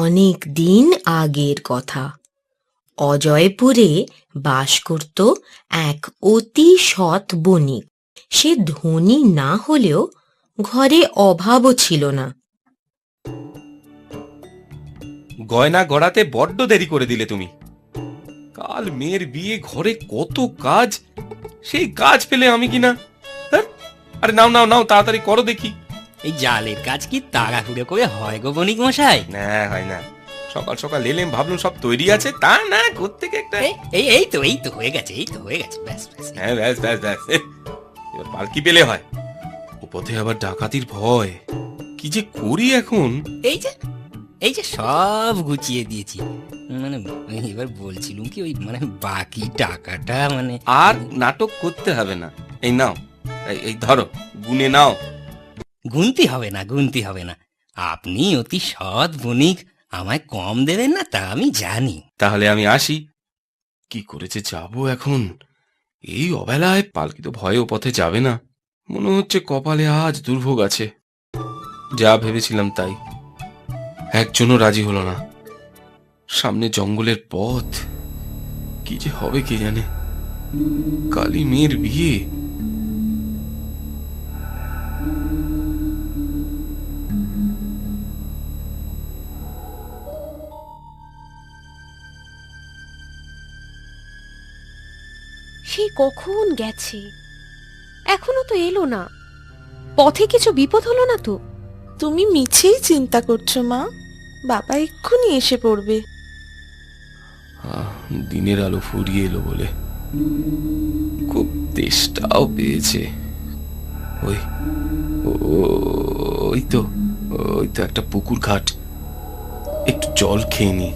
অনেক দিন আগের কথা। অজয়পুরে বাস করত এক অতি সৎ বণিক। সে ধনী না হলেও ঘরে অভাবও ছিল না। গয়না গড়াতে বড্ড দেরি করে দিলে তুমি। কাল মেয়ের বিয়ে, ঘরে কত কাজ, সেই কাজ পেলে আমি কিনা। হ্যাঁ, আরে নাও নাও নাও, তাড়াতাড়ি করো দেখি। এই জালের কাজ কি তাড়াহুড়ো করে হয় গো বণিক মশাই? না হয় না, সকাল সকাল এলেম, ভাবলাম সব তৈরি আছে, তা না করতে একটা। এই তো হয়ে গেছে, ব্যাস ব্যাস। হ্যাঁ ব্যাস ব্যাস ব্যাস, এবার পালকি পেলে হয়। ও পথে আবার ডাকাতির ভয়, কি যে করি এখন। এই যে সব গুছিয়ে দিয়েছি। মানে এবার বলছিলুম কি, ওই মানে বাকি টাকাটা মানে। আর নাটক করতে হবে না, এই নাও, এই ধরো, গুনে নাও। গুনতি হবে না। আপনি অতি সৎ বণিক, আমায় কম দেবেন না তা আমি জানি। তাহলে আমি আসি। কি করেছে যাবো এখন এই অবেলায়? পালকি তো ভয়ে ও পথে যাবে না। মনে হচ্ছে কপালে আজ দুর্ভোগ আছে। যা ভেবেছিলাম তাই, একজনও রাজি হলো না। সামনে জঙ্গলের পথ, কি যে হবে কে জানে। কালী মেয়ের বিয়ে। সেই কখন গেছে, এখনো তো এলো না। পথে কিছু বিপদ হলো না তো? তুমি মিছেই চিন্তা করছো মা, বাবা এক্ষুনি এসে পড়বে। দিনের আলো ফুরিয়ে এলো বলে খুব তেষ্টাও পেয়েছে। ওই ওই তো একটা পুকুর ঘাট, একটু জল খেয়ে নি।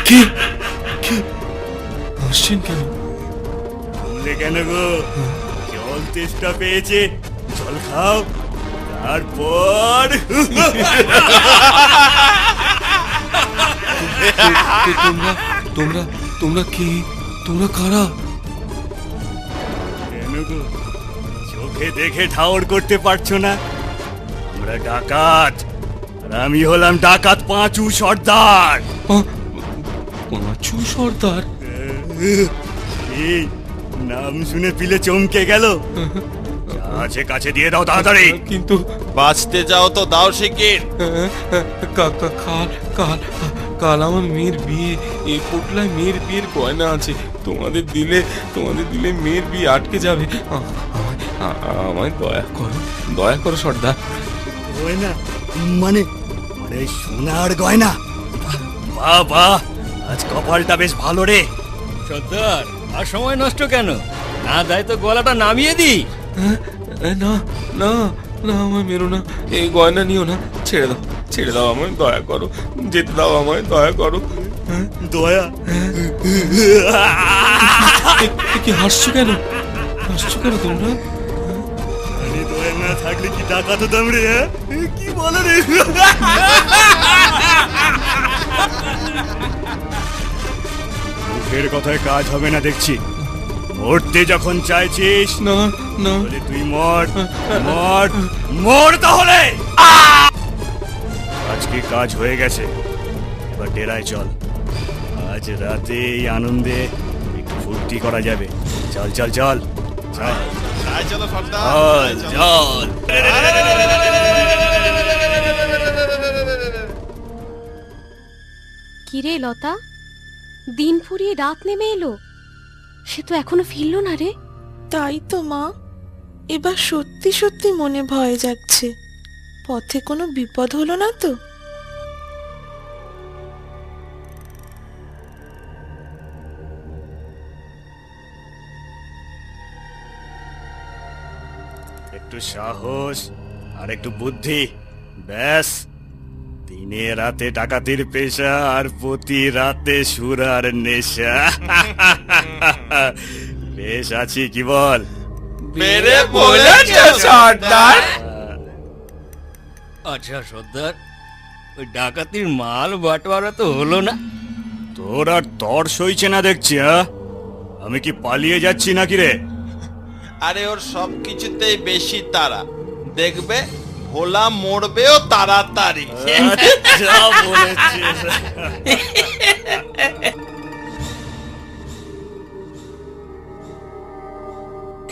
কে কে আসছেন কেন? বললে কেন গো? জল তেষ্টা পেয়েছে, জল খাও, তারপর তোমরা তোমরা কে? তোমরা কারা? কেন গো, চোখে দেখে ঠাউর করতে পারছো না? আমরা ডাকাত, আর আমি হলাম ডাকাত পাঁচু সর্দার। পাঁচু সর্দার? এই নাম শুনে পিলে চমকে গেল। আছে কাছে দিয়ে দাও তাড়াতাড়ি। কিন্তু বাঁচতে যাও তো দাও শিগগির। কাল আমার মেয়ের বিয়ে, এই পোটলায় মেয়ের বিয়ের গয়না আছে। তোমাদের দিলে মেয়ের বিয়ে আটকে যাবে। আমায় দয়া করো সর্দার। গয়না মানে মানে সোনার গয়না? বাহ বাহ, আজ কপালটা বেশ ভালো রে। সর্দার, আর সময় নষ্ট কেন, না দেয় তো গলাটা নামিয়ে দি। না না না, আমায় মেরো না, এই গয়না নিও না, ছেড়ে দাও আমায়, দয়া করো, যেতে দাও আমায়, দয়া করো। দয়া? কি হাসছো কেন তোমরা? আরে দয়া না থাকলে কি ডাকাত হতাম রে? কি বলো রে? মুখের কথায় কাজ হবে না দেখছি। মরতে যখন চাইছিস, না না, বলে তুই মর তাহলে। আজকে কাজ হয়ে গেছে, এবার ডেরায় চল। আজ রাতে এই আনন্দে একটু ফুর্তি করা যাবে। চল চল চল চলো সর্দার, চল। কিরে লতা, দিন ফুরিয়ে রাত নেমে এলো, সে তো এখনো ফিরল না রে। তাই তো মা, এবার সত্যি সত্যি মনে ভয় জাগছে। পথে কোনো বিপদ হলো না তো? একটু সাহস আর একটু বুদ্ধি, ব্যাস। দিনে রাতে ডাকাতির পেশা, আর প্রতি রাতে সুরার নেশা। বেশ আছি কি বল? মেরে বলেছে সর্দার। আচ্ছা সর্দার, ওই ডাকাতির মাল বাটোয়ারা তো হলো না? তোর আর তর সইছে না দেখছি। আমি কি পালিয়ে যাচ্ছি নাকি রে? আরে ওর সব কিছুতেই বেশি তাড়া, দেখবে ভোলা মরবেও তাড়াতাড়ি। যা বলেছিস।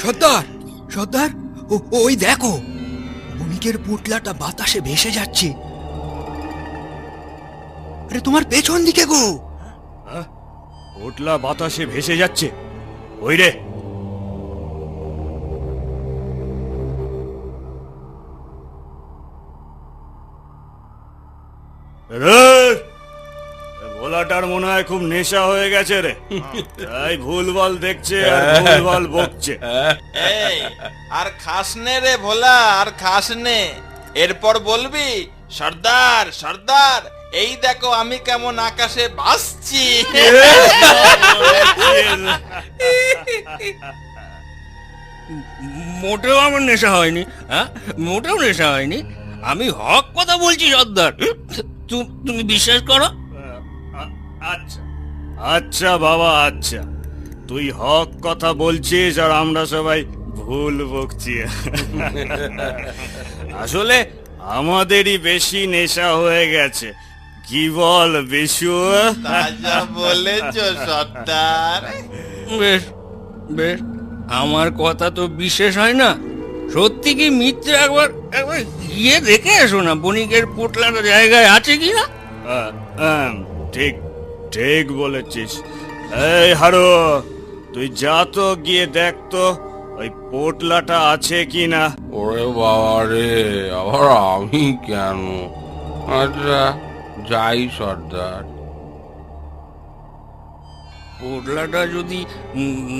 সর্দার, সর্দার, ওই দেখো, বণিকের পোটলাটা বাতাসে ভেসে যাচ্ছে। আরে তোমার পেছন দিকে গো। পোটলা বাতাসে ভেসে যাচ্ছে, ওই রে। ভোলাটার মনে হয় খুব নেশা হয়ে গেছে রে, তাই ভুলভাল দেখছে আর ভুলভাল বকছে। এই, আর খাসনে রে ভোলা, আর খাসনে। এরপর বলবি, সর্দার সর্দার, এই দেখো আমি কেমন আকাশে ভাসছি। মোটেও আমার নেশা হয়নি, হ্যাঁ, মোটেও নেশা হয়নি। আমি হক কথা বলছি সর্দার, তুমি বিশ্বাস করো। আচ্ছা আচ্ছা বাবা, আচ্ছা, তুই হক কথা বলছিস আর আমরা সবাই ভুল বকছি। আসলে আমাদেরই বেশি নেশা হয়ে গেছে, কি বল বিশু? তাজা বলেছ সর্দার। বেশ বেশ, আমার কথা তো বিশেষ হয় না। সত্যি কি মিথ্যে একবার একবার গিয়ে দেখে এসো না, বণিকের পোটলাটা জায়গায় আছে কি না। ঠিক ঠিক বলেছিস। এই হারু, তুই যা তো গিয়ে দেখ তো ওই পোটলাটা আছে কি না। ওরে বাবা রে, আবার আমি কেন? আচ্ছা যাই সর্দার। পোটলাটা যদি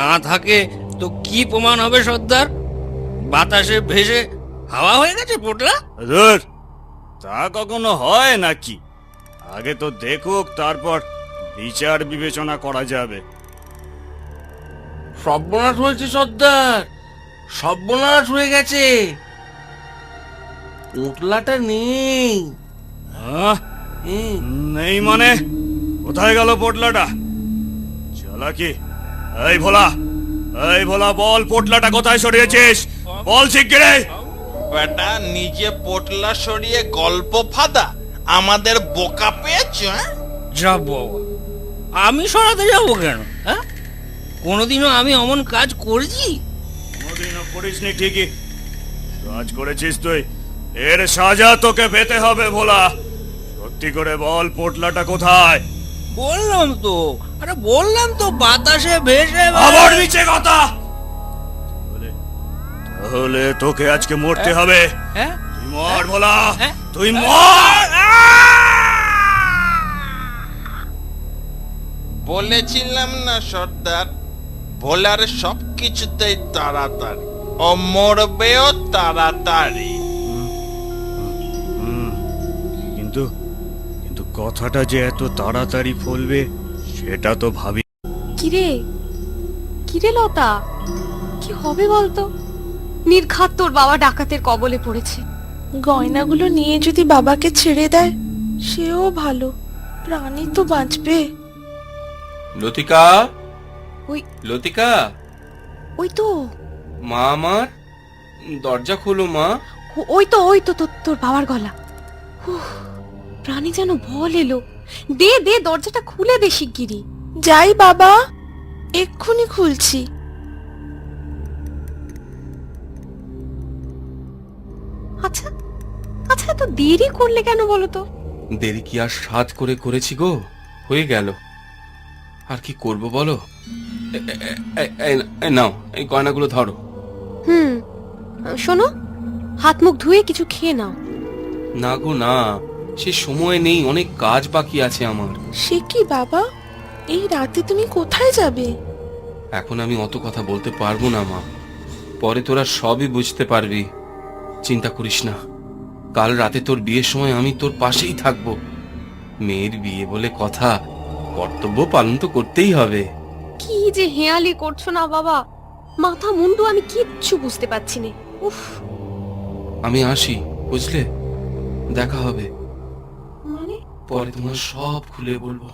না থাকে তো কি প্রমাণ হবে সর্দার? বাতাসে ভেসে হাওয়া হয়ে গেছে পোটলা? ধুর, তা কখনো হয় নাকি? আগে তো দেখুক, তারপর বিচার বিবেচনা করা যাবে। সর্বনাশ হয়েছে সর্দার, সর্বনাশ হয়ে গেছে। পোটলাটা নেই। হ্যাঁ? নেই মানে? কোথায় গেল পোটলাটা? চালাকি। এই ভোলা, এই ভোলা, বল পোটলাটা কোথায় সরিয়েছিস? বল শিগগিরই। বেটা নিজে পোটলা সরিয়ে গল্প ফাদা, আমাদের বোকা পেয়েছ? যাবো, আমি সরাতে যাবো কেন? হ্যাঁ, কোনোদিনও আমি অমন কাজ করেছি? কোনোদিনও করিসনি ঠিকই, কাজ করেছিস তুই। এর সাজা তোকে পেতে হবে ভোলা। সত্যি করে বল পোটলাটা কোথায়? বললাম তো, আরে বললাম তো, বাতাসে ভেসে আবার নিচে কথা। তাহলে তোকে আজকে মরতে হবে। হ্যাঁ, তুই মর ভোলা, হ্যাঁ? তুই মর। বলেছিলাম না সর্দার, ভোলার সব কিছুতেই তাড়াতাড়ি, ও মরবেও তাড়াতাড়ি। কিন্তু কিন্তু কথাটা যে এত তাড়াতাড়ি ফলবে সেটা তো ভাবি। কিরে কিরে লতা, কি হবে বলতো? নির্ঘাত তোর বাবা ডাকাতের কবলে পড়েছে। গয়নাগুলো নিয়ে যদি বাবাকে ছেড়ে দেয় সেও ভালো, প্রাণী তো বাঁচবে। লতিকা, ওই লতিকা, ওই তো মা আমার, দরজা খোলো মা। ওই তো তোর বাবার গলা। উফ, প্রাণী যেন বল এলো। দে দে, দরজাটা খুলে দে শিগগিরি। যাই বাবা, এক্ষুনি খুলছি। আচ্ছা আচ্ছা, এত দেরি করলে কেন বলো তো? দেরি কি আর সাধ করে করেছি গো, হয়ে গেল। আর কি করব বলো? নাও এই গয়নাগুলো ধরো। শোনো, হাত মুখ ধুয়ে কিছু খেয়ে নাও। না গো না, সে সময় নেই, অনেক কাজ বাকি আছে আমার। সে কি বাবা, এই রাতে তুমি কোথায় যাবে? এখন আমি অত কথা বলতে পারবো না মা, পরে তোরা সবই বুঝতে পারবি। চিন্তা করিস না, কাল রাতে তোর বিয়ের সময় আমি তোর পাশেই থাকবো। মেয়ের বিয়ে বলে কথা, কর্তব্য পালন তো করতেই হবে। কি যে হেয়ালি করছো না বাবা, মাথা মুন্ডু আমি কিচ্ছু বুঝতে পারছি না। উফ, আমি আসি, বুঝলে? দেখা হবে, মানে পরে তোমার সব খুলে বলবো।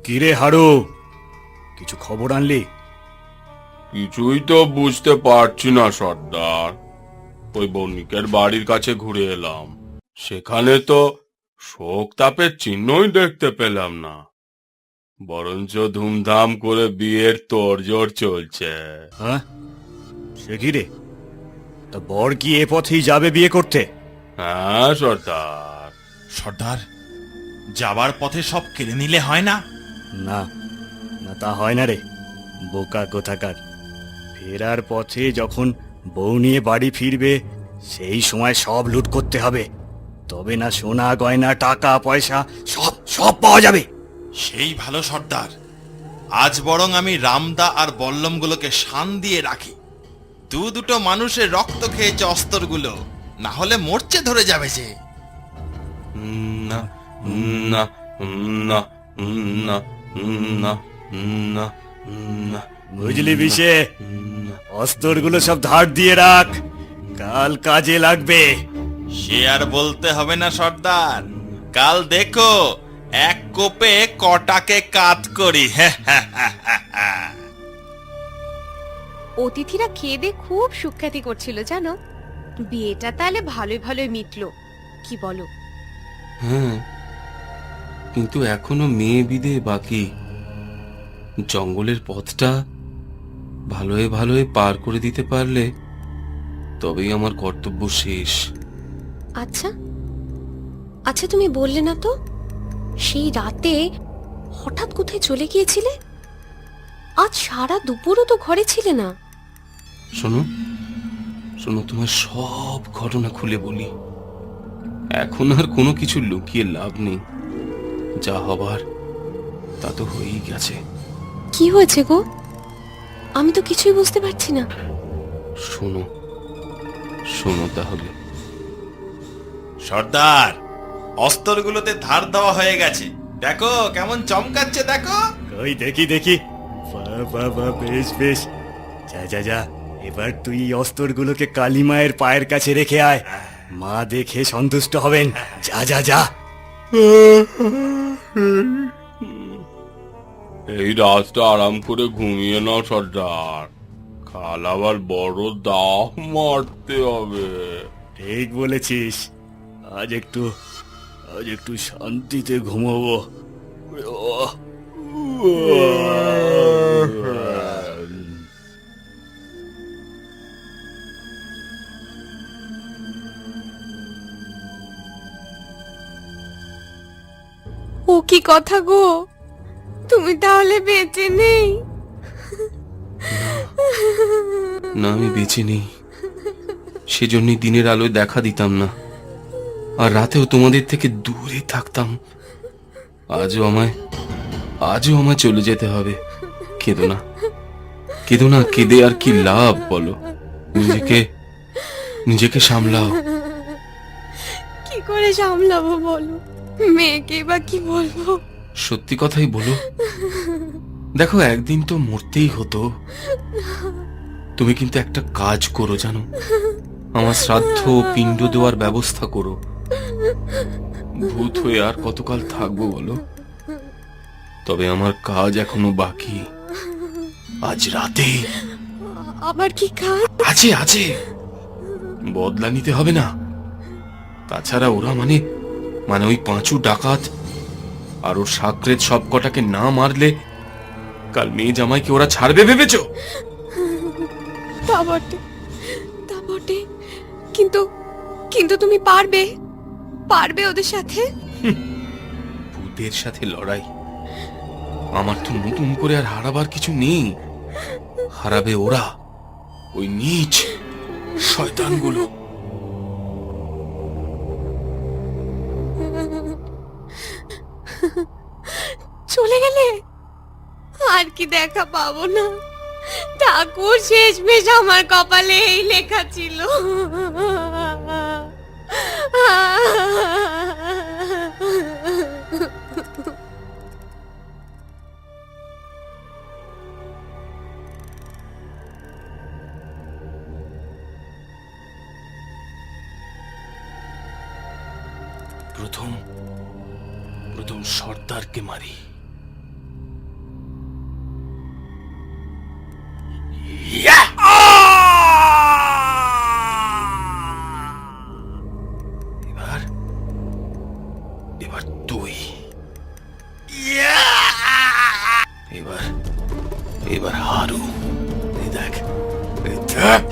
কিরে হারু, কিছু খবর আনলি? কিছুই তো বুঝতে পারছি না সর্দার। ওই বণিকের বাড়ির কাছে ঘুরে এলাম, সেখানে তো শোক তাপের চিহ্নই দেখতে পেলাম না, বরঞ্চ ধুমধাম করে বিয়ের তোড়জোড় চলছে। হ্যাঁ, সে কি রে? তা বর কি এ পথেই যাবে বিয়ে করতে? হ্যাঁ সর্দার। সর্দার, যাবার পথে সব কেড়ে নিলে হয় না? না না, তা হয় না রে, বোকা কোথাকার। ফেরার পথে যখন বউ নিয়ে বাড়ি ফিরবে, সেই সময় সব লুট করতে হবে, তবে না সোনা গয়না টাকা পয়সা সব সব পাওয়া যাবে। সেই ভালো সর্দার, আজ বরং আমি রামদা আর বল্লমগুলোকে শান দিয়ে রাখি। দুটো মানুষের রক্ত খেয়েছে অস্তরগুলো, না হলে মরচে ধরে যাবে যে। না না না না না না না। বুঝলি বিশে, অস্তরগুলো সব ধার দিয়ে রাখ, কাল কাজে লাগবে। সে আর বলতে হবে না সর্দার, কাল দেখো এক কোপে কটাকে কাত করি। অতিথিরা খেয়ে দিয়ে খুব সুখ্যাতি করছিল জানো। বিয়েটা তাহলে ভালোই ভালোই মিটলো, কি বলো? হ্যাঁ, কিন্তু এখনো মেয়ে বিদে বাকি। জঙ্গলের পথটা ভালোয় ভালোয় পার করে দিতে পারলে তবেই আমার কর্তব্য শেষ। আচ্ছা আচ্ছা, তুমি বললে না তো সেই রাতে হঠাৎ কোথায় চলে গিয়েছিলে? আজ সারা দুপুরও তো ঘরে ছিলে না। শোনো শোনো, তোমার সব ঘটনা খুলে বলি। এখন আর কোনো কিছু লুকিয়ে লাভ নেই, যা হবার তা তো হয়েই গেছে। কি হয়েছে গো? আমি তো কিছুই বুঝতে পারছি না। শোনো শোনো তাহলে। সর্দার, অস্তরগুলোতে ধার দেওয়া হয়ে গেছে, দেখো কেমন চমকাচ্ছে, দেখো। ওই দেখি দেখি, বাবা বেশ বেশ। যা যা যা, এবার তুই অস্তরগুলোকে কালী মায়ের পায়ের কাছে রেখে আয়, মা দেখে সন্তুষ্ট হবেন। যা যা যা। এই রাতটা আরাম করে ঘুমিয়ে নাও সর্দার, কাল আবার বড় দাহ মারতে হবে। ঠিক বলেছিস, আজ একটু শান্তিতে ঘুমোবো। ও কি কথা গো, তুমি তাহলে বেঁচে নেই? না, আমি বেঁচে নেই, সেজন্যই দিনের আলোয় দেখা দিতাম না, আর রাতেও তোমাদের থেকে দূরে থাকতাম। আজও আমায় চলে যেতে হবে। কেঁদো না, কেঁদো না, কেঁদে আর কি লাভ বলো? নিজেকে সামলাও। কি করে সামলাবো বলো? মেয়েকে বা কি বলবো? সত্যি কথাই বলো। দেখো, একদিন তো মরতেই হতো। তুমি কিন্তু একটা কাজ করো জানো, আমার শ্রাদ্ধ পিণ্ড দেওয়ার ব্যবস্থা করো। ভূত হয়ে আর কতকাল থাকবো বলো? তবে আমার কাজ এখনো বাকি। আজ রাতে আবার কি কাজ? আছে আছে, বদলা নিতে হবে না। তাছাড়া ওরা মানে ওই পাঁচু ডাকাত আর ওর সাকরেত সব কটাকে না মারলে কাল মেয়ে জামাইকে ওরা ছাড়বে ভেবেছো? তা বটে, কিন্তু কিন্তু তুমি পারবে ওদের সাথে? ভূতের সাথে লড়াই? আমার তো নতুন করে আর হারাবার কিছু নেই। হারাবে ওরা, ওই নীচ শয়তানগুলো। চলে গেলে আর কি দেখা পাবো না? ঠাকুর, শেষমেশ আমার কপালে এই লেখা ছিল। প্রথম সর্দারকে মারি, এবার তুই। এবার এবার হারু। এই দেখ, এই দেখ।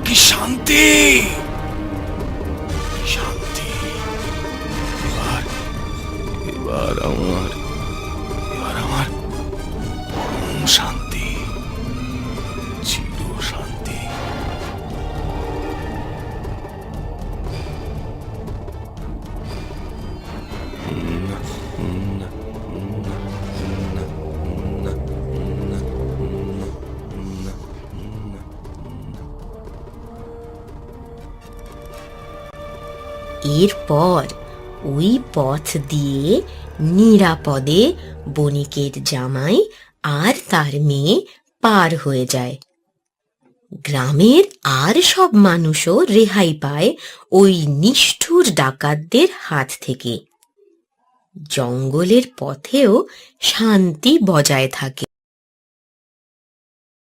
কি শান্তি, কি শান্তি। এবার এবার আমার পরম শান্তি, চির শান্তি। এরপর ওই পথ দিয়ে নিরাপদে বণিকের জামাই আর তার মেয়ে পার হয়ে যায়। গ্রামের আর সব মানুষও রেহাই পায় ওই নিষ্ঠুর ডাকাতদের হাত থেকে। জঙ্গলের পথেও শান্তি বজায় থাকে।